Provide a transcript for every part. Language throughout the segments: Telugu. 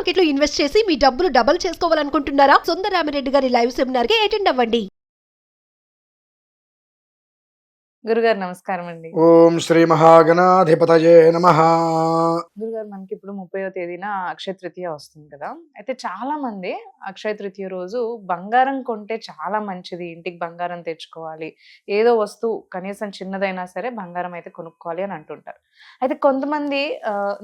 మార్కెట్ లో ఇన్వెస్ట్ చేసి మీ డబ్బులు డబుల్ చేసుకోవాలనుకుంటున్నారా? సుందరరామిరెడ్డి గారి లైవ్ సెమినార్ కి అటెండ్ అవ్వండి. గురుగారు నమస్కారం అండి. ఓం శ్రీ మహాగణాధిపతయే నమః. గురుగారు మనకి ఇప్పుడు 30వ తేదీన అక్షయ తృతీయ వస్తుంది కదా. అయితే చాలా మంది అక్షయ తృతీయ రోజు బంగారం కొంటే చాలా మంచిది, ఇంటికి బంగారం తెచ్చుకోవాలి, ఏదో వస్తువు కనీసం చిన్నదైనా సరే బంగారం అయితే కొనుక్కోవాలి అని అంటుంటారు. అయితే కొంతమంది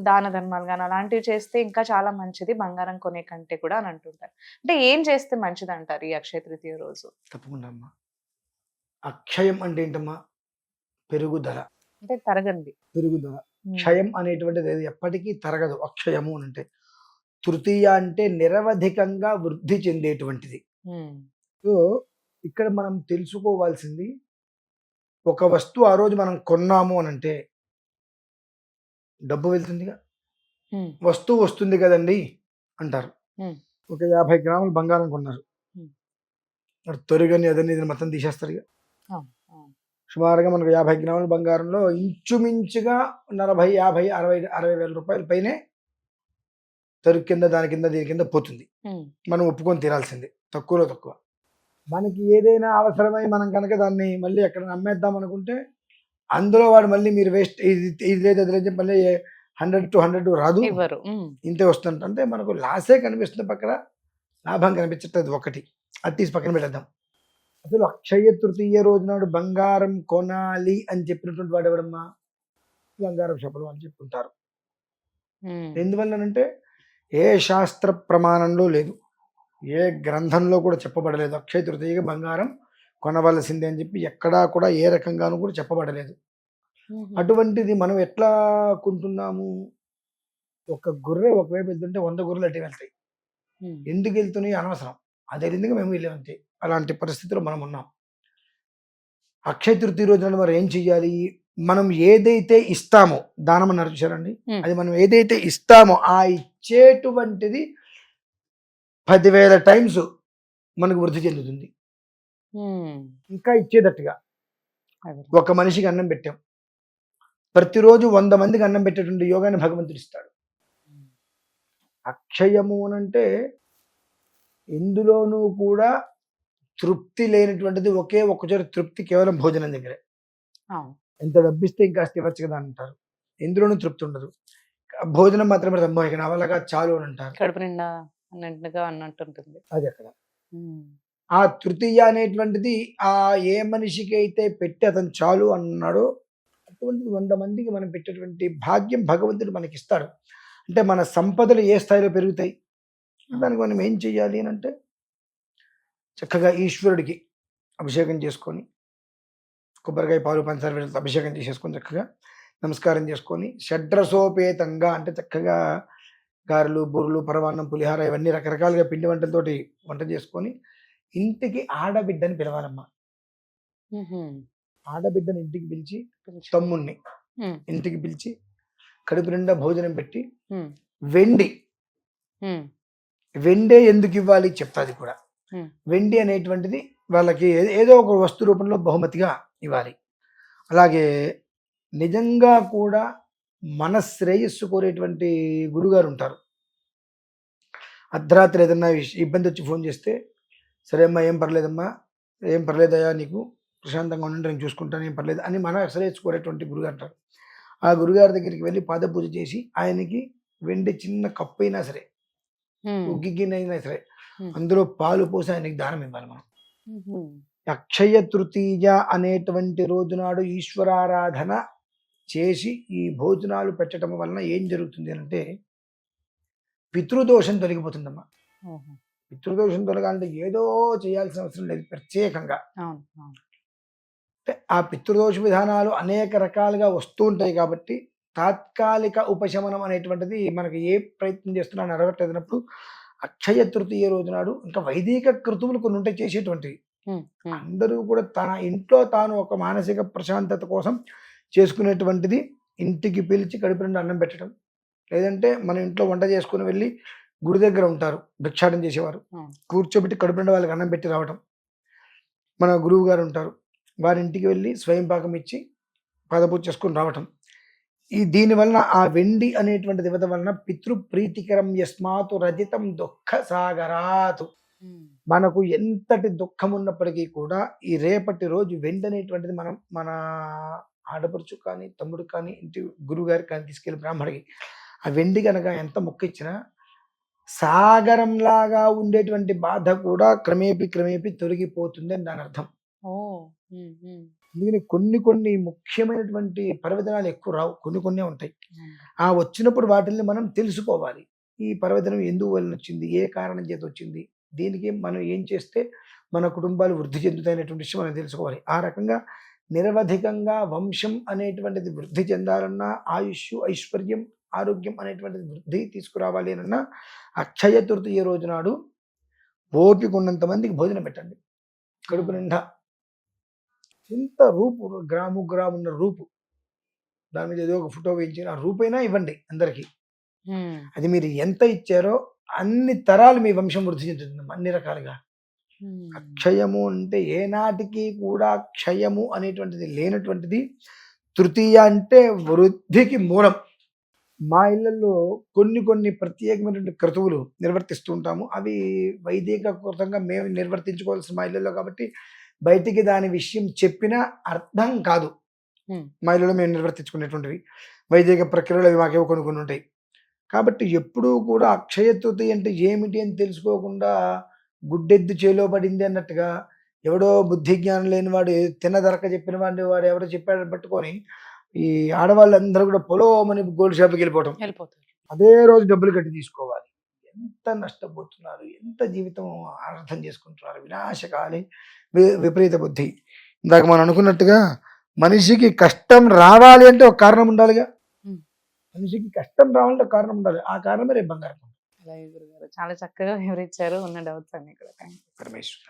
దాన ధర్మాలు కానీ అలాంటివి చేస్తే ఇంకా చాలా మంచిది బంగారం కొనే కంటే కూడా అని అంటుంటారు. అంటే ఏం చేస్తే మంచిది అంటారు ఈ అక్షయ తృతీయ రోజు? తప్పకుండా అమ్మా. అక్షయం అంటే ఏంటమ్మా? పెరుగుదల. అంటే తరగండి. పెరుగుదల. క్షయం అనేటువంటిది ఏది ఎప్పటికీ తరగదు. అక్షయము అని అంటే తృతీయ అంటే నిరవధికంగా వృద్ధి చెందేటువంటిది. సో ఇక్కడ మనం తెలుసుకోవాల్సింది, ఒక వస్తువు ఆ రోజు మనం కొన్నాము అని అంటే డబ్బు వెళ్తుందిగా, వస్తువు వస్తుంది కదండి అంటారు. ఒక 50 గ్రాములు బంగారం కొన్నారు, తొరిగని అదని ఇది మొత్తం తీసేస్తారు ఇక. సుమారుగా మనకు 50 గ్రాముల బంగారంలో ఇంచుమించుగా 40, 50, 60 వేల రూపాయల పైనే తరుగు కింద దాని కింద దీని కింద పోతుంది. మనం ఒప్పుకొని తీరాల్సిందే, తక్కువలో తక్కువ. మనకి ఏదైనా అవసరమై మనం కనుక దాన్ని మళ్ళీ ఎక్కడ అమ్మేద్దాం అనుకుంటే అందులో వాడు మళ్ళీ మీరు వేస్ట్, ఇది లేదు అది లేదు, మళ్ళీ 100 to 100 రాదు, ఇంతే వస్తుంది. అంటే మనకు లాసే కనిపిస్తుంది, పక్కన లాభం కనిపించట్లేదు. ఒకటి అది తీసి పక్కన పెట్టేద్దాం. అసలు అక్షయ తృతీయ రోజు నాడు బంగారం కొనాలి అని చెప్పినటువంటి వాడు ఎవడమ్మా? బంగారం చెప్పడం అని చెప్పుకుంటారు. ఎందువల్లనంటే ఏ శాస్త్ర ప్రమాణంలో లేదు, ఏ గ్రంథంలో కూడా చెప్పబడలేదు అక్షయ తృతీయకి బంగారం కొనవలసిందే అని చెప్పి ఎక్కడా కూడా ఏ రకంగానూ కూడా చెప్పబడలేదు. అటువంటిది మనం ఎట్లా కొంటున్నాము? ఒక గొర్రె ఒకవైపు వెళ్తుంటే 100 గొర్రెలు అటు వెళ్తాయి. ఎందుకు వెళ్తున్నాయి? అనవసరం, అదే విధంగా మేము వెళ్ళామంతే. అలాంటి పరిస్థితిలో మనం ఉన్నాం. అక్షయ తృతీయ రోజున మరి ఏం చెయ్యాలి? మనం ఏదైతే ఇస్తామో, దానం అన్నారు చూసారండి, అది మనం ఏదైతే ఇస్తామో ఆ ఇచ్చేటువంటిది 10,000 టైమ్స్ మనకు వృద్ధి చెందుతుంది. ఇంకా ఇచ్చేటట్టుగా ఒక మనిషికి అన్నం పెట్టాం, ప్రతిరోజు 100 మందికి అన్నం పెట్టేటువంటి యోగాన్ని భగవంతుడు ఇస్తాడు. అక్షయము అనంటే ఎందులోనూ కూడా తృప్తి లేనటువంటిది ఒకే ఒక్కచోట తృప్తి కేవలం భోజనం దగ్గరే. ఎంత డబ్బిస్తే ఇంకా ఇవ్వచ్చు కదా అంటారు, ఎందులోనూ తృప్తి ఉండదు. భోజనం మాత్రమే ఇక నా వల్ల చాలు అని అంటారు, కడుపు నిండా అన్నట్టుంటుంది. అది అక్కడ ఆ తృతీయ అనేటువంటిది ఆ ఏ మనిషికి అయితే పెట్టి అతను చాలు అన్నాడో అటువంటిది 100 మందికి మనం పెట్టేటువంటి భాగ్యం భగవంతుడు మనకి ఇస్తాడు. అంటే మన సంపదలు ఏ స్థాయిలో పెరుగుతాయి. దానికి మనం ఏం చెయ్యాలి అని అంటే చక్కగా ఈశ్వరుడికి అభిషేకం చేసుకొని, కొబ్బరికాయ పాలు పంచదార వేలతో అభిషేకం చేసేసుకొని చక్కగా నమస్కారం చేసుకొని, షడ్రసోపేతంగా అంటే చక్కగా గారెలు, బూరెలు, పరమాన్నం, పులిహార ఇవన్నీ రకరకాలుగా పిండి వంటలతోటి వంట చేసుకొని ఇంటికి ఆడబిడ్డని పిలవాలమ్మా. ఆడబిడ్డని ఇంటికి పిలిచి, తమ్ముణ్ణి ఇంటికి పిలిచి కడుపు నిండా భోజనం పెట్టి, వెండే ఎందుకు ఇవ్వాలి చెప్తాది కూడా. వెండి అనేటువంటిది వాళ్ళకి ఏదో ఒక వస్తు రూపంలో బహుమతిగా ఇవ్వాలి. అలాగే నిజంగా కూడా మన శ్రేయస్సు కోరేటువంటి గురుగారు ఉంటారు. అర్ధరాత్రి ఏదన్నా ఇబ్బంది వచ్చి ఫోన్ చేస్తే, సరే అమ్మా ఏం పర్లేదమ్మా, ఏం పర్లేదయ్యా, నీకు ప్రశాంతంగా ఉండండి, నేను చూసుకుంటాను, ఏం పర్లేదు అని మన శ్రేయస్సు కోరేటువంటి గురుగారు అంటారు. ఆ గురుగారి దగ్గరికి వెళ్ళి పాద పూజ చేసి ఆయనకి వెండి చిన్న కప్పు అయినా సరే, ఉగ్గిగినైనా సరే అందులో పాలు పోసి ఆయనకి దానం ఇవ్వాలి మనం. అక్షయ తృతీయ అనేటువంటి రోజు నాడు ఈశ్వరారాధన చేసి ఈ భోజనాలు పెట్టడం వలన ఏం జరుగుతుంది అంటే పితృదోషం తొలగిపోతుందమ్మా. పితృదోషం తొలగాలంటే ఏదో చేయాల్సిన అవసరం లేదు, ప్రత్యేకంగా ఆ పితృదోష విధానాలు అనేక రకాలుగా వస్తూ ఉంటాయి. కాబట్టి తాత్కాలిక ఉపశమనం అనేటువంటిది మనకి ఏ ప్రయత్నం చేస్తున్నా నెరవేర్చినప్పుడు అక్షయ తృతీయ రోజు నాడు ఇంకా వైదిక కృతువులు కొన్ని ఉంటాయి చేసేటువంటివి. అందరూ కూడా తన ఇంట్లో తాను ఒక మానసిక ప్రశాంతత కోసం చేసుకునేటువంటిది ఇంటికి పిలిచి కడుపు నిండా అన్నం పెట్టడం, లేదంటే మన ఇంట్లో వంట చేసుకుని వెళ్ళి గుడి దగ్గర ఉంటారు భిక్షాటం చేసేవారు, కూర్చోబెట్టి కడుపు నిండా వాళ్ళకి అన్నం పెట్టి రావడం. మన గురువు గారు ఉంటారు, వారి ఇంటికి వెళ్ళి స్వయం పాకం ఇచ్చి పాదపూజ చేసుకుని రావటం. ఈ దీని వలన ఆ వెండి అనేటువంటిది ఇవ్వడం వలన పితృప్రీతికరం యస్మాతు రజితం దుఃఖ సాగరాతు. మనకు ఎంతటి దుఃఖం ఉన్నప్పటికీ కూడా ఈ రేపటి రోజు వెండి అనేటువంటిది మనం మన ఆడపడుచు కానీ తమ్ముడు కానీ ఇంటి గురువుగారికి కానీ తీసుకెళ్ళి బ్రాహ్మడికి ఆ వెండి కనుక ఎంత మొక్కిచ్చినా సాగరంలాగా ఉండేటువంటి బాధ కూడా క్రమేపీ తొలగిపోతుంది అని దాని అర్థం. ఓ అందుకని కొన్ని ముఖ్యమైనటువంటి పర్వదినాలు ఎక్కువ రావు, కొన్ని ఉంటాయి. ఆ వచ్చినప్పుడు వాటిని మనం తెలుసుకోవాలి. ఈ పర్వదినం ఎందుకు వలన వచ్చింది, ఏ కారణం చేత వచ్చింది, దీనికి మనం ఏం చేస్తే మన కుటుంబాలు వృద్ధి చెందుతాయనేటువంటి విషయం మనం తెలుసుకోవాలి. ఆ రకంగా నిరవధికంగా వంశం అనేటువంటిది వృద్ధి చెందాలన్నా, ఆయుష్ ఐశ్వర్యం ఆరోగ్యం అనేటువంటిది వృద్ధి తీసుకురావాలి అన్నా అక్షయ తృతీయ రోజు నాడు ఓపిక ఉన్నంత మందికి భోజనం పెట్టండి. కడుపు నిండా ఎంత రూపు గ్రామున్న రూపు, దాని మీద ఏదో ఒక ఫోటో వేయించి ఆ రూపైనా ఇవ్వండి అందరికీ. అది మీరు ఎంత ఇచ్చారో అన్ని తరాలు మీ వంశం వృద్ధి చెందుతుంది అన్ని రకాలుగా. అక్షయము అంటే ఏనాటికి కూడా క్షయము అనేటువంటిది లేనటువంటిది. తృతీయ అంటే వృద్ధికి మూలం. మా ఇళ్లలో కొన్ని ప్రత్యేకమైనటువంటి క్రతువులు నిర్వర్తిస్తూ ఉంటాము. అవి వైదిక కృతంగా మేము నిర్వర్తించుకోవాల్సిన మా ఇళ్లలో కాబట్టి బయటికి దాని విషయం చెప్పినా అర్థం కాదు. మా ఇళ్లలో మేము నిర్వర్తించుకునేటువంటివి వైదిక ప్రక్రియలు అవి మాకేవో కొన్ని ఉంటాయి. కాబట్టి ఎప్పుడూ కూడా అక్షయ తృతీయ అంటే ఏమిటి అని తెలుసుకోకుండా గుడ్డెద్దు చేలో పడింది అన్నట్టుగా ఎవడో బుద్ధి జ్ఞానం లేని వాడు తిన్నదరక చెప్పిన వాడు ఎవడో చెప్పాడని పట్టుకొని ఈ ఆడవాళ్ళందరూ కూడా పొలోమని గోల్డ్ షాప్కి వెళ్ళిపోవటం, అదే రోజు డబ్బులు కట్టి తీసుకోవాలి. ఎంత నష్టపోతున్నారు, ఎంత జీవితం అర్థం చేసుకుంటున్నారు. వినాశకాలి విపరీత బుద్ధి. ఇందాక మనం అనుకున్నట్టుగా మనిషికి కష్టం రావాలి అంటే ఒక కారణం ఉండాలిగా. మనిషికి కష్టం రావాలంటే ఒక కారణం ఉండాలి. ఆ కారణమే రేపు బంగారం. అలాగే గురుగారు చాలా చక్కగా వివరించారు ఉన్న డౌట్స్ అన్ని కూడా. పరమేశ్వర.